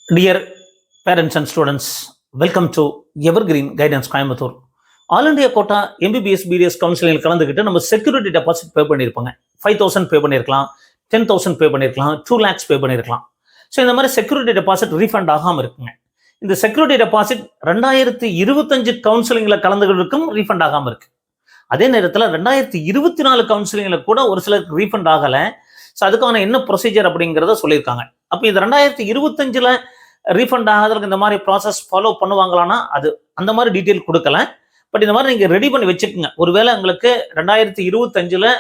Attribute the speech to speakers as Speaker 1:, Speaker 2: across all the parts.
Speaker 1: Dear parents and students, welcome to Evergreen Guidance Coimbatore. All India quota MBBS BDS counselling கலந்துக்கிட்டு நம்ம security deposit பே பண்ணியிருப்பாங்க. 5,000 பே பண்ணியிருக்கலாம், 10,000 பே பண்ணியிருக்கலாம், 2 lakhs பே பண்ணியிருக்கலாம். ஸோ இந்த மாதிரி செக்யூரிட்டி டெபாசிட் ரீஃபண்ட் ஆகாமல் இருக்குங்க. இந்த செக்யூரிட்டி டெபாசிட் 2025 கவுன்சிலிங்கில் கலந்துக்கிறதுக்கும் ரீஃபண்ட் ஆகாமல் இருக்கு. அதே நேரத்தில் 2024 கவுன்சிலிங்கில் கூட ஒரு சிலருக்கு ரீஃபண்ட் ஆகலை. ஸோ அதுக்கான என்ன ப்ரொசீஜர் அப்படிங்கிறத சொல்லியிருக்காங்க. அப்போ இது 2025 ரீஃபண்ட் ஆகாததுக்கு இந்த மாதிரி ப்ராசஸ் ஃபாலோ பண்ணுவாங்களான்னா அது அந்த மாதிரி டீட்டெயில் கொடுக்கல. பட் இந்த மாதிரி நீங்கள் ரெடி பண்ணி வச்சுக்கோங்க. ஒருவேளை உங்களுக்கு 2025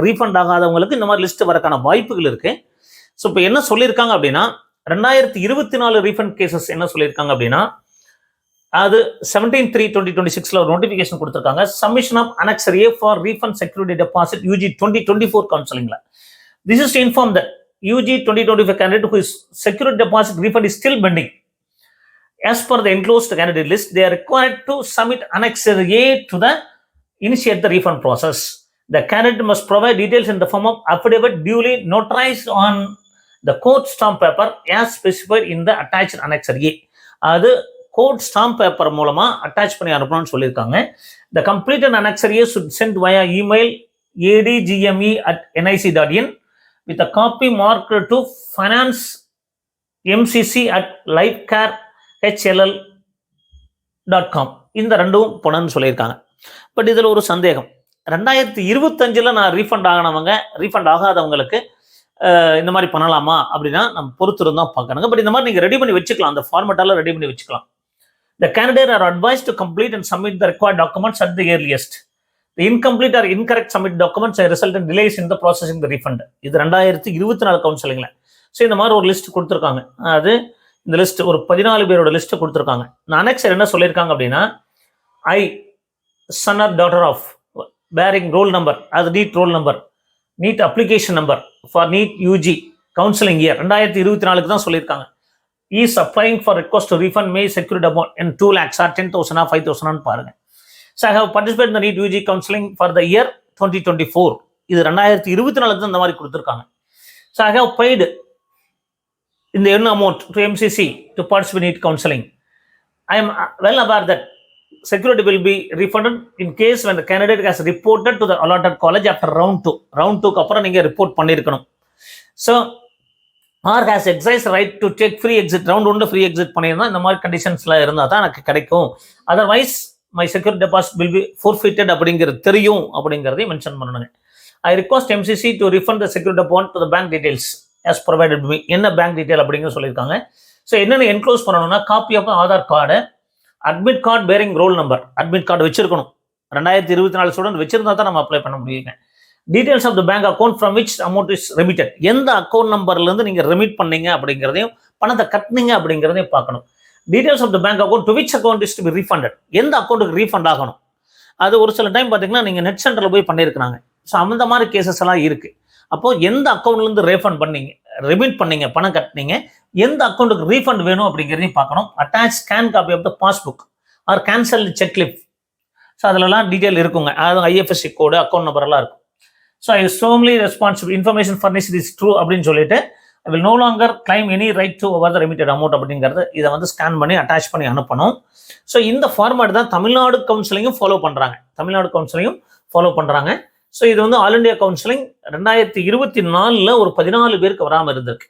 Speaker 1: ரீஃபண்ட் ஆகாதவங்களுக்கு இந்த மாதிரி லிஸ்ட் வரக்கான வாய்ப்புகள் இருக்கு. ஸோ இப்போ என்ன சொல்லியிருக்காங்க அப்படின்னா 2024 ரீஃபண்ட் கேசஸ் என்ன சொல்லியிருக்காங்க அப்படின்னா அது 17/3/2026 ஒரு நோட்டிஃபிகேஷன் கொடுத்துருக்காங்க. Submission of annexure A for refund security deposit UG 2024 கவுன்சிலிங்ல. This is to inform that UG 2025 candidate whose security deposit refund is still pending. As per the enclosed candidate list, they are required to submit Annexure A to initiate the refund process. The candidate must provide details in the form of affidavit duly notarized on the court stamp paper as specified in the attached Annexure A. அது court stamp paper மூலமா attach பண்ணி அனுப்பணும்னு சொல்லியிருக்காங்க. The completed Annexure A should send via email adgme@nic.in with a copy marked to finance mcc@lifecarehll.com. இந்த ரெண்டும் போனன்னு சொல்லியிருக்காங்க. But இதில் ஒரு சந்தேகம், 2025 நான் ரீஃபண்ட் ஆகினவங்க ரீஃபண்ட் ஆகாதவங்களுக்கு இந்த மாதிரி பண்ணலாமா அப்படின்னா நம்ம பொறுத்திருந்தான் பார்க்கணுங்க. பட் இந்த மாதிரி நீங்கள் ரெடி பண்ணி வச்சுக்கலாம், அந்த ஃபார்மேட்டெல்லாம் ரெடி பண்ணி வச்சுக்கலாம். The candidate are advised to complete and submit the required documents at the earliest. The incomplete or incorrect submit documents may result in delays in the processing the refund. இது 2024 கவுன்சிலிங்ல. So இந்த மாதிரி ஒரு list கொடுத்துருக்காங்க. அது இந்த list ஒரு 14 பேரோட list கொடுத்துருக்காங்க. அனெக்சர் என்ன சொல்லியிருக்காங்க அப்படின்னா I son or daughter of bearing roll number, அது NEET roll number, NEET application number for NEET UG counselling year 2024 தான் சொல்லியிருக்காங்க. Is applying for request to refund my security amount in 2 lakhs or 10,000 or 5,000 பாருங்க. So I have participated in the NEET UG counseling for the year 2024. இது 2024 தான் இந்த மாதிரி கொடுத்துருக்காங்க. So I have paid in the earn amount to MCC to participate in NEET counseling. I am well aware that security will be refunded in case when the candidate has reported to the allotted college after round 2. Round 2 அப்புறம் நீங்க report பண்ணியிருக்கணும். So or has exercised right to take free exit. round 1 free exit பண்ணியிருந்தா இந்த மாதிரி கண்டிஷன்ஸ்ல இருந்தால் தான் எனக்கு கிடைக்கும். Otherwise my security deposit will be forfeited அப்படிங்கிறது தெரியும் அப்படிங்கிறதையும் மென்ஷன் பண்ணணுங்க. I request MCC to refund the security amount to the bank details as provided by me. என்ன பேங்க் டீடைல் அப்படிங்கிறது சொல்லியிருக்காங்க. ஸோ என்னென்ன என்க்ளோஸ் பண்ணணும்னா copy of Aadhaar card, admit card bearing roll number, admit card வச்சிருக்கணும். 2024 student வச்சிருந்தா தான் நம்ம apply பண்ண முடியுங்க. Details of the bank account from which amount is remitted, எந்த அக்கௌண்ட் நம்பர்லேருந்து நீங்கள் ரெமிட் பண்ணீங்க அப்படிங்கிறதையும் பணத்தை கட்டினீங்க அப்படிங்கிறதையும் பார்க்கணும். Details of the bank account to which account is to be refunded, எந்த அக்கௌண்ட்டுக்கு ரீஃபண்ட் ஆகணும். அது ஒரு சில டைம் பார்த்தீங்கன்னா நீங்கள் நெட் சென்டரில் போய் பண்ணியிருக்கிறாங்க. ஸோ அந்த மாதிரி கேசஸ் எல்லாம் இருக்குது. அப்போது எந்த அக்கௌண்ட்லேருந்து ரீஃபண்ட் பண்ணீங்க, ரெமிட் பண்ணீங்க, பணம் கட்டினீங்க, எந்த அக்கௌண்ட்டுக்கு ரீஃபண்ட் வேணும் அப்படிங்கிறதையும் பார்க்கணும். Attach scan copy of the passbook or cancel cheque leaf. So அதிலலாம் டீட்டெயில் இருக்குங்க. அதாவது IFSC கோடு, அக்கௌண்ட் நம்பரெல்லாம் இருக்கும். So I strongly responsible information furnished is true அப்படின்னு சொல்லிட்டு I will no longer claim any right to over the remitted amount அப்படிங்கிறது இதை வந்து ஸ்கேன் பண்ணி அட்டாச் பண்ணி அனுப்பணும். ஸோ இந்த ஃபார்மேட் தான் தமிழ்நாடு கவுன்சிலிங்கும் ஃபாலோ பண்ணுறாங்க. ஸோ இது வந்து ஆல் இண்டியா கவுன்சிலிங் 2024 ஒரு 14 பேருக்கு வராமல் இருந்திருக்கு.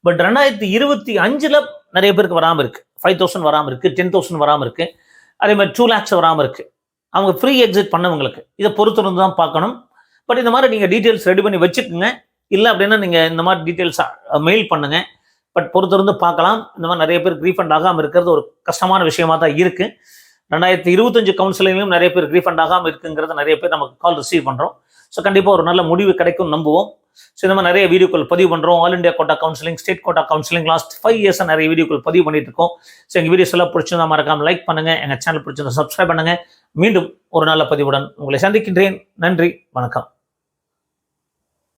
Speaker 1: பட் 2025 நிறைய பேருக்கு வராமல் இருக்கு. 5,000 வராமல் இருக்கு, 10,000 வராமல் இருக்கு, அதே மாதிரி 2 lakhs வராமல் இருக்கு. அவங்க ஃப்ரீ எக்ஸிட் பண்ணவங்களுக்கு இதை பொறுத்திருந்து தான் பார்க்கணும். பட் இந்த மாதிரி நீங்கள் டீட்டெயில்ஸ் ரெடி பண்ணி வச்சுக்கோங்க. இல்லை அப்படின்னா நீங்கள் இந்த மாதிரி டீட்டெயில்ஸ் மெயில் பண்ணுங்க. பட் பொறுத்திருந்து பார்க்கலாம். இந்த மாதிரி நிறைய பேருக்கு ரீஃபண்ட் ஆகாமல் இருக்கிறது ஒரு கஷ்டமான விஷயமா தான் இருக்குது. 2025 கவுன்சிலிங்லையும் நிறைய பேருக்கு ரீஃபண்ட் ஆகாமல் இருக்குங்கிறத நிறைய பேர் நமக்கு கால் ரிசீவ் பண்ணுறோம். ஸோ கண்டிப்பாக ஒரு நல்ல முடிவு கிடைக்கும் நம்புவோம். ஸோ இந்த மாதிரி நிறைய வீடியோக்கள் பதிவு பண்ணுறோம். All India quota counselling, state quota counselling last 5 years நிறைய வீடியோக்கள் பதிவு பண்ணிட்டு இருக்கோம். ஸோ எங்கள் வீடியோஸ் எல்லாம் பிடிச்சிருந்தா மறக்காமல் லைக் பண்ணுங்கள், எங்கள் சேனல் பிடிச்சிருந்தா சப்ஸ்கிரைப் பண்ணுங்கள். மீண்டும் ஒரு நல்ல பதிவுடன் உங்களை சந்திக்கின்றேன். நன்றி, வணக்கம்.